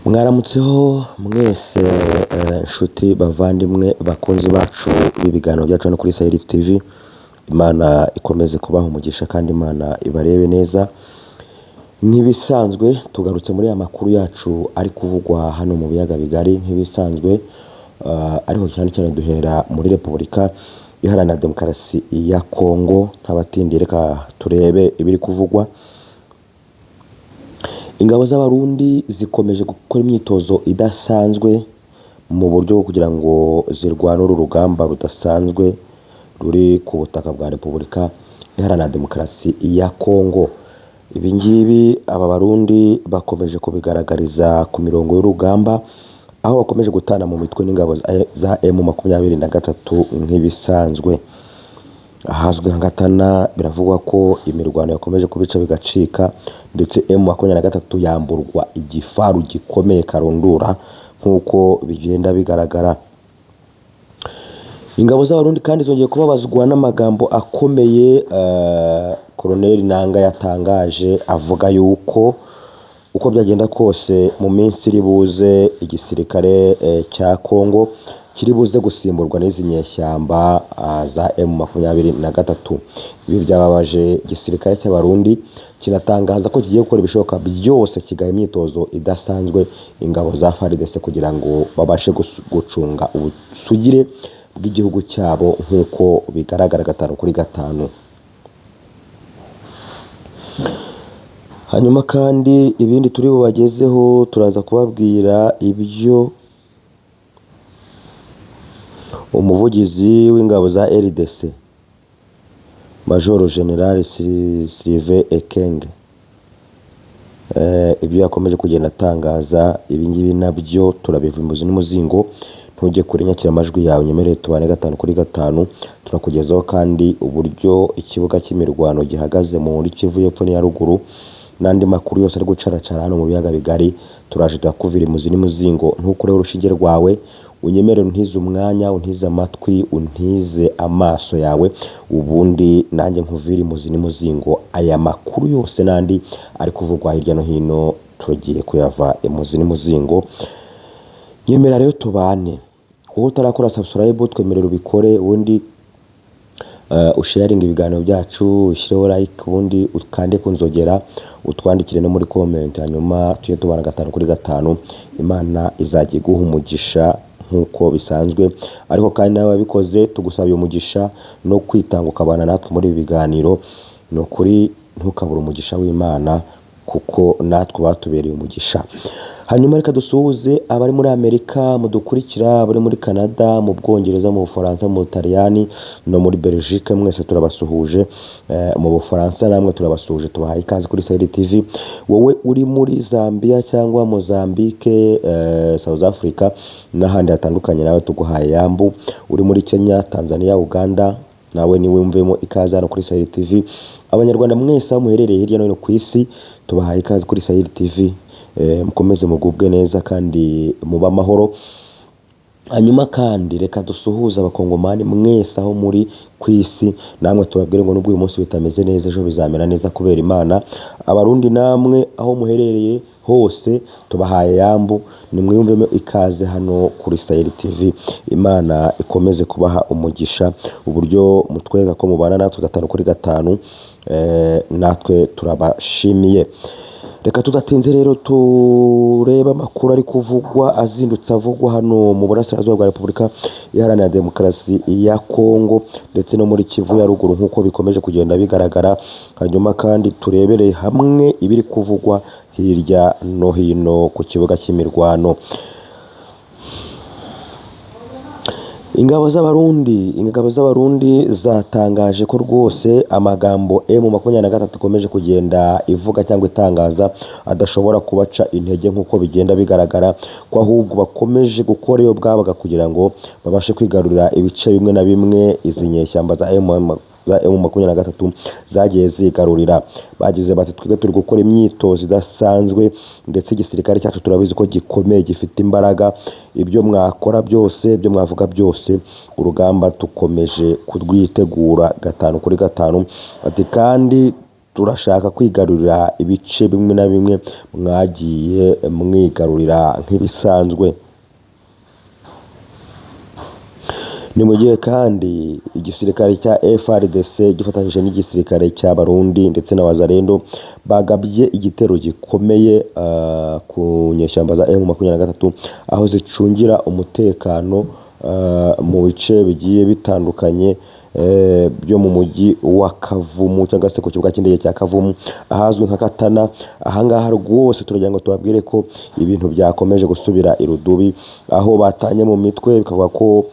Mwaramutseho mwese nshuti bavandimwe bakunzi bacu b'ibiganiro byacu hano kuri Sahel TV. Imana ikomeze kubaha umugisha kandi Imana ibarebe neza. Nk'ibisanzwe tugarutse muri aya makuru yacu ari kuvugwa hano mu biyaga bigari nk'ibisanzwe, ariko cyane cyane duhera muri Repubulika Iharanira Demokarasi ya Kongo. Ntabatindi reka turebe ibiri kuvugwa. Ingabo z'Abarundi zikomeje gukora imyitozo idasanzwe mu buryo bwo kugira ngo zirwane urugamba rudasanzwe ruri ku butaka bwa Repubulika Iharanira Demokarasi ya Kongo. Ibi ngibi aba Barundi bakomeje kubigaragariza ku mirongo y'urugamba, aho bakomeje gutana mu mitwe n'ingabo za M23 nk'ibisanzwe. Ahazwi nka Gatana biravugwa ko imirwano yakomeje kubica bigacika, ndetse M23 yamburwa igifaru gikomeye karundura nk'uko bigenda bigaragara. Ingabo z'Abarundi kandi zongeye kubabazwa n'amagambo akomeye Colonel Nanga yatangaje, avuga yuko uko byagenda kose mu minsi iri buze igisirikare cya Kongo kiri buze gusimburwa n'izi nyeshyamba za M23. Ibi byababaje igisirikare cy'Abarundi, kinatangaza ko kigiye gukora ibishoboka byose kigaha imyitozo idasanzwe ingabo za FARDC kugira ngo babashe gucunga ubusugire bw'igihugu cyabo nk'uko bigaragara 5-5. Hanyuma kandi ibindi turi bubagezeho, turaza kubabwira ibyo umuvugizi w'ingabo za RDC Major General Sylvain Ekenge ibyo yakomeje kugenda atangaza. Ibi ngibi nabyo turabivumbuza n'umuzingo. Ntujye kuri nyakiramajwi yawe, nyemerere tubane 5-5. Turakugezaho kandi uburyo ikibuga cy'imirwano gihagaze muri Kivu y'Epfo n'iya Ruguru, n'andi makuru yose ari gucaracara hano mu biyaga bigari. Turaje tukuvira imuzi n'umuzingo. Ntukure urushinge rwawe, unyemerere untize umwanya, untize amatwi, untize amaso yawe, ubundi nanjye nkuvira imuzi n'umuzingo. Aya makuru yose n'andi ari kuvugwa hirya no hino tugiye kuyava imuzi n'umuzingo. Nyemera rero tubane. Wowe utarakora subscribe twemerera ubikore, ubundi usharing ibiganiro byacu, ushireho like, ubundi ukande kunzogera, utwandikire no muri comment, hanyuma tujye tubana 5-5. Imana izajya iguha umugisha nk'uko bisanzwe. Ariko kandi nawe wabikoze tugusabye umugisha no kwitanga ukabana natwe muri ibi biganiro. No kuri ntukabura umugisha w'Imana, kuko natwe batubereye umugisha. Hanyuma reka dusuhuze abari muri Amerika mudukurikira, abari muri Canada, mu Bwongereza, mu Bufaransa, mu Butaliyani no muri Belgique. Mwese turabasuhuje. Mu Bufaransa namwe turabasuhuje, tubahaye ikaze kuri Sahel TV. Wowe uri muri Zambia cyangwa Mozambique, South Africa n'ahandi hatandukanye, nawe tuguhaye yambu. Uri muri Kenya, Tanzania, Uganda, nawe ni wumvemo ikaze hano kuri Sahel TV. Abanyarwanda mwese muherereye hirya no hino ku isi, tubahaye ikaze kuri Sahel TV. Mukomeze mugubwe neza kandi muba amahoro. Hanyuma kandi reka dusuhuza abakongomani mwese aho muri ku isi, namwe tubabwire ngo nubwo uyu munsi bitameze neza ejo bizamera neza kubera Imana. Abarundi namwe aho muherereye hose tubahaye yambu, nimwiyumvemo ikaze hano kuri Sahel TV. Imana ikomeze kubaha umugisha, uburyo mutwereka ko mubana natwe 5-5. Natwe turabashimiye. Reka tudatinze rero tureba amakuru ari kuvugwa azindutse avugwa hano mu burasirazuba bwa Repubulika Iharanira Demokarasi ya Kongo, ndetse no muri Kivu ya Ruguru nk'uko bikomeje kugenda bigaragara. Hanyuma kandi turebere hamwe ibiri kuvugwa hirya no hino ku kibuga cy'imirwano. Ingabo z'Abarundi zatangaje ko rwose amagambo M23 ikomeje kugenda ivuga cyangwa itangaza adashobora kubaca intege nk'uko bigenda bigaragara, ko ahubwo bakomeje gukora iyo bwabaga kugira ngo babashe kwigarurira ibice bimwe na bimwe izi nyeshyamba za M23 zagiye zigarurira. Bagize bati twige turi gukora imyitozo idasanzwe, ndetse igisirikare cyacu turabizi ko gikomeye gifite imbaraga. Ibyo mwakora byose, ibyo mwavuga byose, urugamba tukomeje kurwitegura 5-5. Ati kandi turashaka kwigarurira ibice bimwe na bimwe mwagiye mwigarurira nk'ibisanzwe. Ni mu gihe kandi igisirikare cya FARDC gifatanyije n'igisirikare cy'Abarundi ndetse na Wazalendo bagabye igitero gikomeye ku nyeshyamba za M23 aho zicungira umutekano mu bice bigiye bitandukanye byo mu mujyi wa Kavumu cyangwa se ku kibuga cy'indege cya Kavumu ahazwi nka Katana. Ahangaha rwose turagira ngo tubabwire ko ibintu byakomeje gusubira irudubi, aho batanye mu mitwe bikavuga ko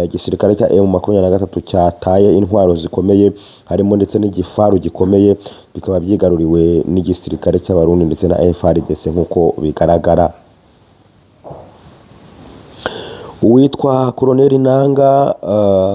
igisirikare cya M23 cyataye intwaro zikomeye harimo ndetse n'igifaru gikomeye, bikaba byigaruriwe n'igisirikare cy'Abarundi ndetse na FARDC nk'uko bigaragara. Uwitwa Colonel Nanga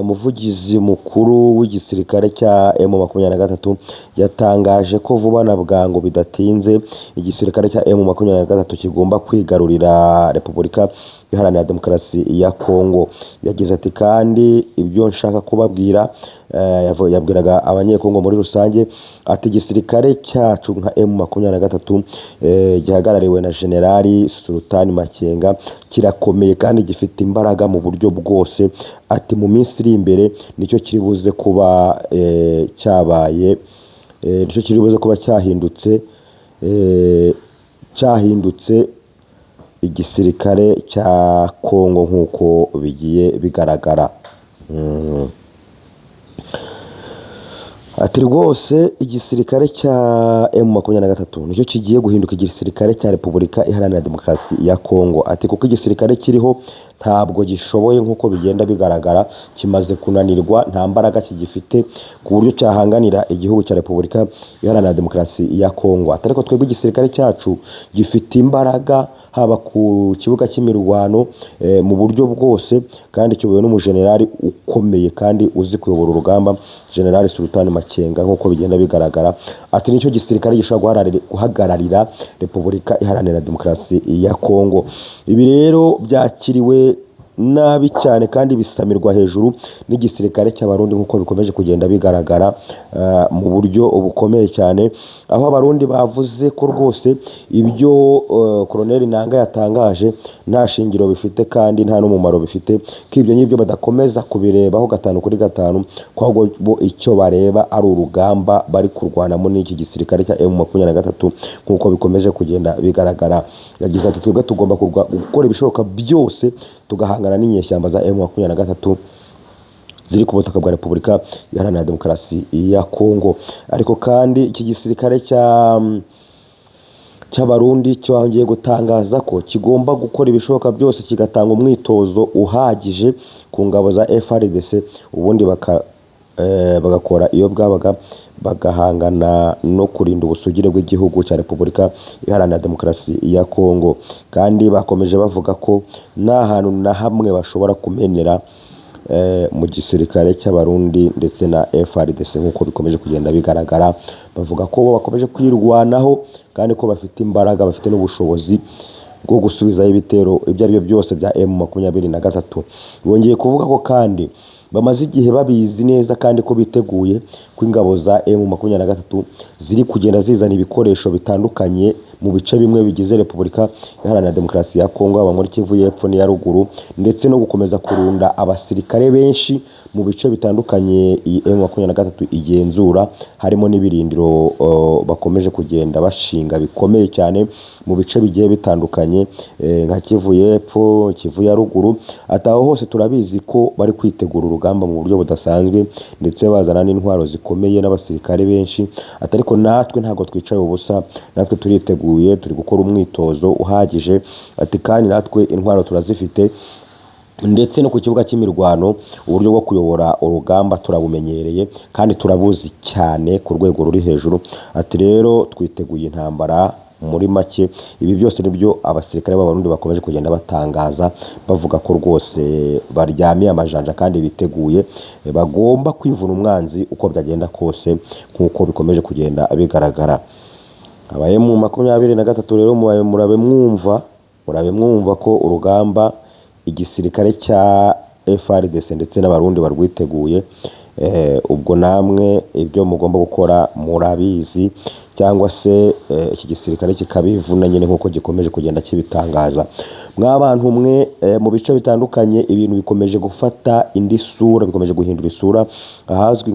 umuvugizi mukuru w'igisirikare cya M23 yatangaje ko vuba na bwangu bidatinze igisirikare cya M23 kigomba kwigarurira Repubulika Iharanira Demokarasi ya Kongo. Yagize ati kandi ibyo nshaka kubabwira, yabwiraga abanyekongo muri rusange, ati igisirikare cyacu nka M23 gihagarariwe na Generali Sultani Makenga kirakomeye kandi gifite imbaraga mu buryo bwose. Ati mu minsi iri imbere nicyo kiri buze kuba nicyo kiri buze kuba cyahindutse igisirikare cya Kongo nk'uko bigiye bigaragara. Ati rwose igisirikare cya M23 nicyo kigiye guhinduka igisirikare cya Repubulika Iharanira Demokarasi ya Kongo. Ati kuko igisirikare kiriho ntabwo gishoboye nk'uko bigenda bigaragara, kimaze kunanirwa, nta mbaraga kigifite ku buryo cyahanganira igihugu cya Repubulika Iharanira Demokarasi ya Kongo. Ati ariko twebwe igisirikare cyacu gifite imbaraga haba ku kibuga cy'imirwano mu buryo bwose, kandi kiyobowe n'umujenerali ukomeye kandi uzi kuyobora urugamba, General Sultani Makenga nk'uko bigenda bigaragara. Ati nicyo gisirikare gishobora guhagararira Repubulika Iharanira Demokarasi ya Kongo. Ibi rero byakiriwe nabi cyane kandi bisamirwa hejuru n'igisirikare cy'Abarundi nk'uko bikomeje kugenda bigaragara mu buryo bukomeye cyane, aho Abarundi bavuze ko rwose ibyo Colonel Nanga yatangaje nta shingiro bifite kandi nta n'umumaro bifite, ko ibyo n'ibyo badakomeza kubirebaho 5 kuri 5, ko bo icyo bareba ari urugamba bari kurwanamo n'iki gisirikare cya M23 nk'uko bikomeje kugenda bigaragara. Yagize ati twebwe tugomba gukora ibishoboka byose tugahangana n'inyeshyamba za M23 ziri ku butaka bwa Repubulika Iharanira Demokarasi ya Kongo. Ariko kandi iki gisirikare cy'Abarundi cyongeye gutangaza ko kigomba gukora ibishoboka byose kigatanga umwitozo uhagije ku ngabo za FARDC, ubundi bagakora iyo bwabaga bagahangana no kurinda ubusugire bw'igihugu cya Repubulika Iharanira Demokarasi ya Kongo. Kandi bakomeje bavuga ko nta hantu na hamwe bashobora kumenera mu gisirikare cy'Abarundi ndetse na FARDC nk'uko bikomeje kugenda bigaragara. Bavuga ko bakomeje kwirwanaho kandi ko bafite imbaraga, bafite n'ubushobozi bwo gusubizaho ibitero ibyo ari byo byose bya M23. Bongeye kuvuga ko kandi bamaze igihe babizi neza kandi ko biteguye ko ingabo za M23 ziri kugenda zizana ibikoresho bitandukanye mu bice bimwe bigize Repubulika Iharanira Demokarasi ya Kongo, haba muri Kivu y'Epfo n'iya Ruguru, ndetse no gukomeza kurunda abasirikare benshi mu bice bitandukanye M23 igenzura, harimo n'ibirindiro bakomeje kugenda bashinga bikomeye cyane mu bice bigiye bitandukanye nka Kivu y'Epfo, Kivu ya Ruguru. Ataho hose turabizi ko bari kwitegura urugamba mu buryo budasanzwe ndetse bazana n'intwaro zikomeye n'abasirikare benshi. Atariko natwe ntago twicaye ubusa, natwe turiteguye, turi gukora umwitozo uhagije. Ati kandi natwe intwaro turazifite, ndetse no ku kibuga cy'imirwano uburyo bwo kuyobora urugamba turabumenyereye kandi turabuzi cyane ku rwego ruri hejuru. Ati rero twiteguye intambara. Muri make ibi byose nibyo abasirikare b'Abarundi bakomeje kugenda batangaza, bavuga ko rwose baryamiye amajanja kandi biteguye, bagomba kwivuna umwanzi uko byagenda kose nk'uko bikomeje kugenda bigaragara. Abaye mu 23 rero murabe mwumva ko urugamba igisirikare cya FARDC ndetse n'Abarundi barwiteguye, ubwo namwe ibyo mugomba gukora murabizi, cyangwa se iki gisirikare kikabivuna nyine nk'uko gikomeje kugenda kibitangaza. Mw'abantu mwe mu bice bitandukanye ibintu bikomeje gufata indi sura, bikomeje guhindura isura. Ahazwi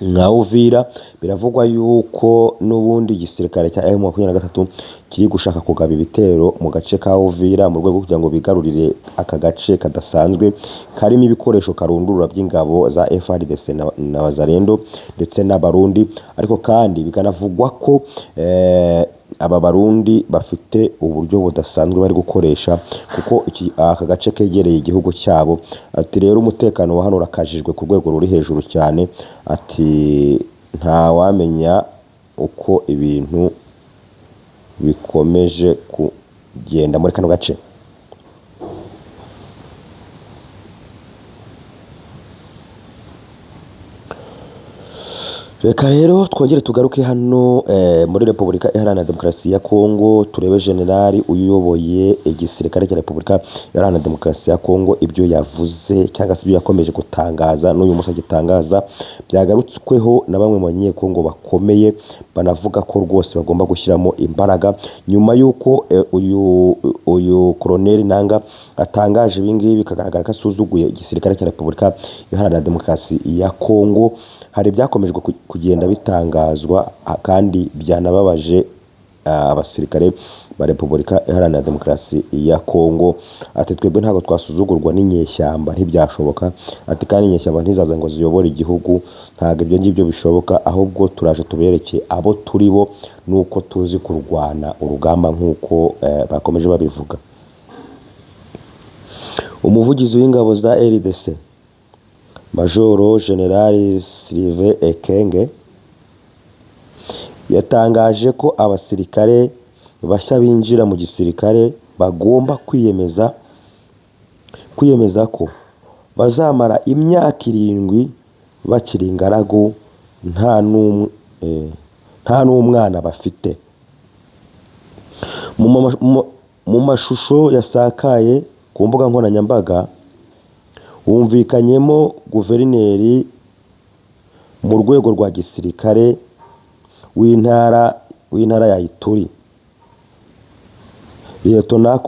nka Uvira biravugwa yuko n'ubundi igisirikare cya M23 kiri gushaka kugaba ibitero mu gace ka Uvira mu rwego kugira ngo bigarurire aka gace kadasanzwe karimo ibikoresho karundurura by'ingabo za FARDC na Wazalendo ndetse n'abarundi. Ariko kandi bikanavugwa ko aba barundi bafite uburyo budasanzwe bari gukoresha, kuko aka gace kegereye igihugu cyabo. Ati rero umutekano wa hano urakajijwe ku rwego ruri hejuru cyane. Ati nta wamenya uko ibintu bikomeje kugenda muri kano gace. Reka rero twongere tugaruke hano muri Repubulika Iharanira Demokarasi ya Kongo, turebe generali uyoboye igisirikare cya Repubulika Iharanira Demokarasi ya Kongo ibyo yavuze cyangwa se ibyo yakomeje gutangaza n'uyu munsi agitangaza. Byagarutsweho na bamwe mu banyekongo bakomeye, banavuga ko rwose bagomba gushyiramo imbaraga nyuma y'uko uyu Colonel Nanga atangaje ibingibi, bikagaragara ko asuzuguye igisirikare cya Repubulika Iharanira Demokarasi ya Kongo. Hari byakomeje kugenda bitangazwa kandi byanababaje abasirikare ba Repubulika Iharanira Demokarasi ya Kongo. Ati twebwe ntabwo twasuzugurwa n'inyeshyamba, ntibyashoboka. Ati kandi inyeshyamba ntizaza ngo ziyobore igihugu, ntabwo ibyo ngibyo bishoboka, ahubwo turaje tubereke abo turi bo nuko tuzi kurwana urugamba nk'uko bakomeje babivuga. Umuvugizi w'ingabo za RDC Majoro General Sylvain Ekenge yatangaje ko abasirikare bashya binjira mu gisirikare bagomba kwiyemeza ko bazamara imyaka 7 bakiri ingaragu, nta n'umwana bafite. Mu mashusho yasakaye ku mbuga nkoranyambaga humvikanyemo guverineri mu rwego rwa gisirikare w'intara ya Ituri, Lieutenant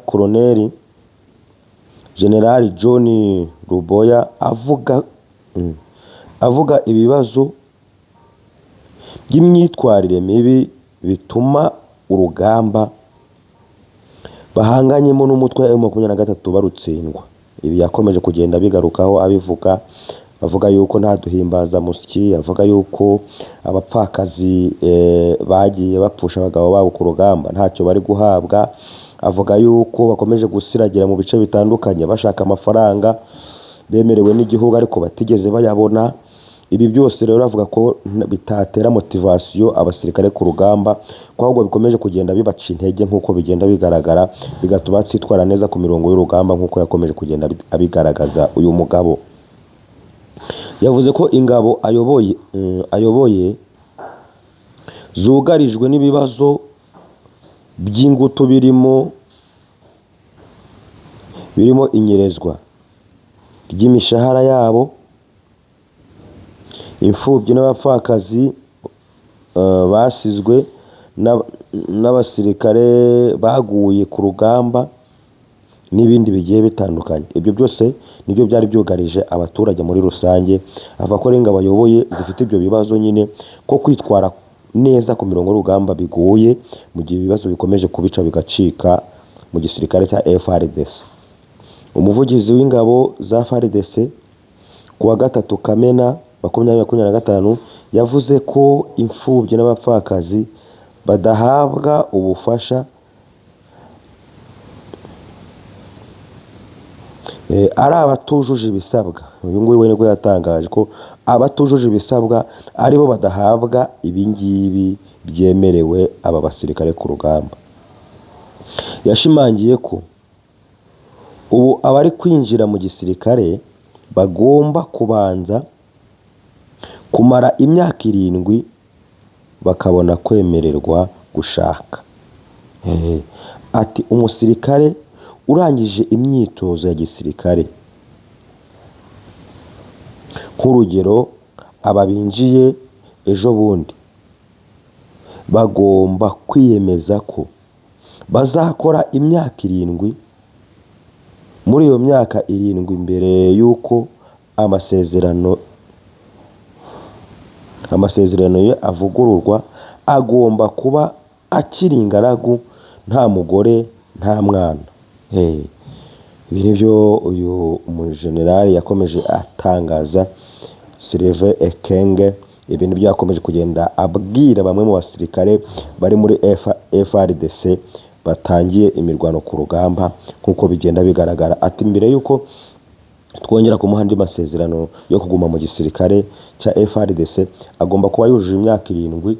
Colonel General John Ruboya avuga ibibazo by'imyitwarire mibi bituma urugamba bahanganyemo n'umutwe wa M23 barutsindwa. Ibi yakomeje kugenda bigarukaho avuga yuko nta duhimbaza musyi, avuga yuko abapfakazi bagiye bapfusha abagabo babo ku rugamba ntacyo bari guhabwa, avuga yuko bakomeje gusiragira mu bice bitandukanye bashaka amafaranga bemerewe n'igihugu ariko batigeze bayabona. Ibi byose rero avuga ko bitatera motivation abasirikare ku rugamba, ko ahubwo bikomeje kugenda bibaca intege nk'uko bigenda bigaragara, bigatuma batitwara neza ku mirongo y'urugamba nk'uko yakomeje kugenda abigaragaza. Uyu mugabo yavuze ko ingabo ayoboye zugarijwe n'ibibazo by'ingutu birimo inyerezwa ry'imishahara yabo, imfubyi n'abapfakazi basizwe n'abasirikare baguye ku rugamba n'ibindi bigiye bitandukanye. Ibyo byose nibyo byari byugarije abaturage muri rusange. Avuga ko ingabo ayoboye zifite ibyo bibazo nyine ko kwitwara neza ku mirongo y'urugamba bigoye mu gihe ibibazo bikomeje kubica bigacika mu gisirikare cya FARDC. Umuvugizi w'ingabo za FARDC kuwa 3 Kamena 2025 yavuze ko imfubyi n'abapfakazi badahabwa ubufasha ari abatujuje ibisabwa. Uyu nguyu we nibwo yatangaje ko abatujuje ibisabwa aribo badahabwa ibingibi byemerewe aba basirikare ku rugamba. Yashimangiye ko ubu abari kwinjira mu gisirikare bagomba kubanza kumara imyaka 7 bakabona kwemererwa gushaka. Ati umusirikare urangije imyitozo ya gisirikare nk'urugero aba binjiye ejo bundi bagomba kwiyemeza ko bazakora imyaka 7. Muri iyo myaka 7 mbere y'uko amasezerano ye avugururwa, agomba kuba akiri ingaragu, nta mugore nta mwana. Ibi nibyo uyu umujenerali yakomeje atangaza, Sylvain Ekenge. Ibi nibyo yakomeje kugenda abwira bamwe mu basirikare bari muri FARDC batangiye imirwano ku rugamba, nkuko bigenda bigaragara. Ati mbere yuko twongera kumuha andi masezerano yo kuguma mu gisirikare cya FARDC, agomba kuba yujuje imyaka 7.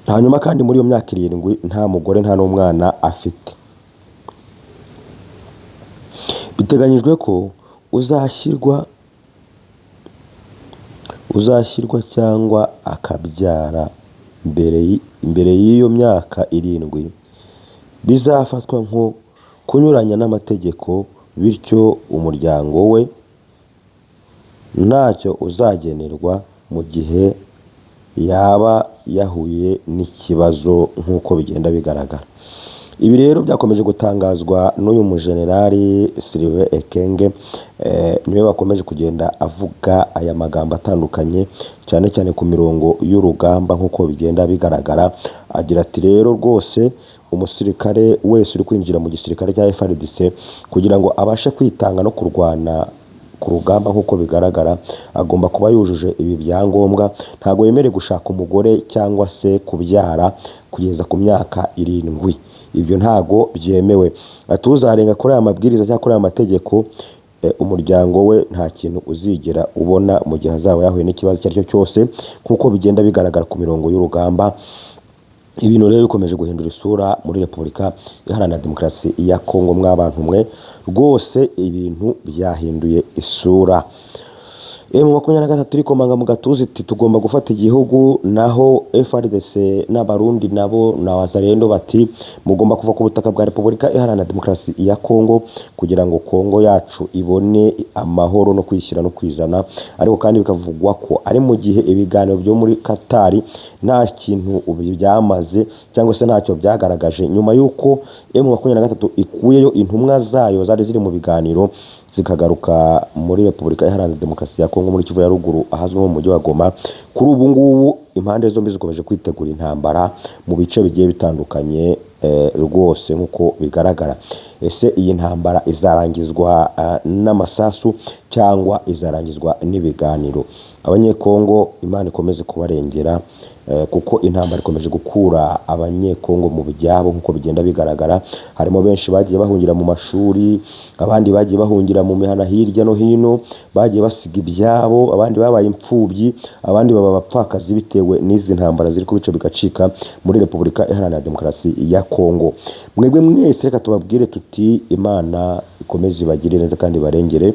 Hanyuma kandi muri iyo myaka 7 nta mugore nta n'umwana afite. Biteganyijwe ko uzashyirwa cyangwa akabyara mbere y'iyo myaka 7 bizafatwa nko kunyuranya n'amategeko, bityo umuryango we ntacyo uzagenerwa mu gihe yaba yahuye n'ikibazo, nk'uko bigenda bigaragara. Ibi rero byakomeje gutangazwa n'uyu mujenerali Sylvain Ekenge. Niwe wakomeje kugenda avuga aya magambo atandukanye, cyane cyane ku mirongo y'urugamba, nk'uko bigenda bigaragara. Agira ati rero rwose umusirikare wese uri kwinjira mu gisirikare cya FARDC kugira ngo abashe kwitanga no kurwana ku rugamba, nk'uko bigaragara, agomba kuba yujuje ibi byangombwa. Ntago yemerewe gushaka umugore cyangwa se kubyara kugeza ku myaka 7. Ibyo ntago byemewe. Atuzarenga kuri aya mabwiriza cyangwa kuri aya mategeko, umuryango we nta kintu uzigera ubona mu gihe azaba yahuye n'ikibazo icyo ari cyo cyose, nk'uko bigenda bigaragara ku mirongo y'urugamba. Ibintu rero bikomeje guhindura isura muri Repubulika Iharanira Demokarasi ya Kongo. Mw'abantu mwe, rwose ibintu byahinduye isura. M23 ikomanga mu gatuza iti tugomba gufata igihugu, naho FARDC n'abarundi nabo na wazalendo bati mugomba kuva ku butaka bwa Repubulika Iharanira Demokarasi ya Kongo kugira ngo Kongo yacu ibone amahoro no kwishyira no kwizana. Ariko kandi bikavugwa ko ari mu gihe ibiganiro byo muri Qatar nta kintu byamaze cyangwa se ntacyo byagaragaje, nyuma y'uko M23 ikuyeyo intumwa zayo zari ziri mu biganiro zikagaruka muri Repubulika Iharanira Demokarasi ya Kongo muri Kivu ya ruguru, ahazwi mu mujyi wa Goma. Kuri ubu ngubu impande zombi zikomeje kwitegura intambara mu bice bigiye bitandukanye, rwose nk'uko bigaragara. Ese iyi ntambara izarangizwa n'amasasu cyangwa izarangizwa n'ibiganiro? Abanyekongo Imana ikomeze kubarengera, kuko intambara ikomeje gukura abanyekongo mu byabo, nk'uko bigenda bigaragara. Harimo benshi bagiye bahungira mu mashuri, abandi bagiye bahungira mu mihana hirya no hino, bagiye basiga ibyabo, abandi babaye imfubyi, abandi baba bapfakazi bitewe n'izi ntambara ziri ku bice bigacika muri Repubulika Iharanira Demokarasi ya Kongo. Mwebwe mwese reka tubabwire tuti Imana ikomeze ibagire neza kandi barengere,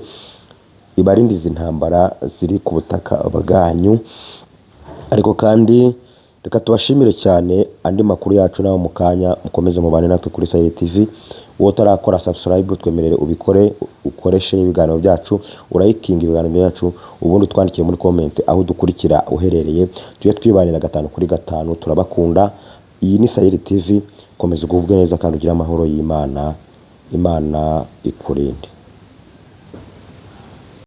ibarinde izi ntambara ziri ku butaka bwanyu. Ariko kandi reka tubashimire cyane. Andi makuru yacu naho mu kanya mukomeze mubane natwe kuri Sahel TV. Uwo tarakora subscribe twemerere ubikore, ukoreshe ibiganiro byacu, urayikinga ibiganiro byacu, ubundi twandikire muri comment aho dukurikira uherereye, tujye twibanira 5 kuri 5. Turabakunda. Iyi ni Sahel TV. Komeza ugubwe neza kandi ugira amahoro y'Imana. Imana ikurinde.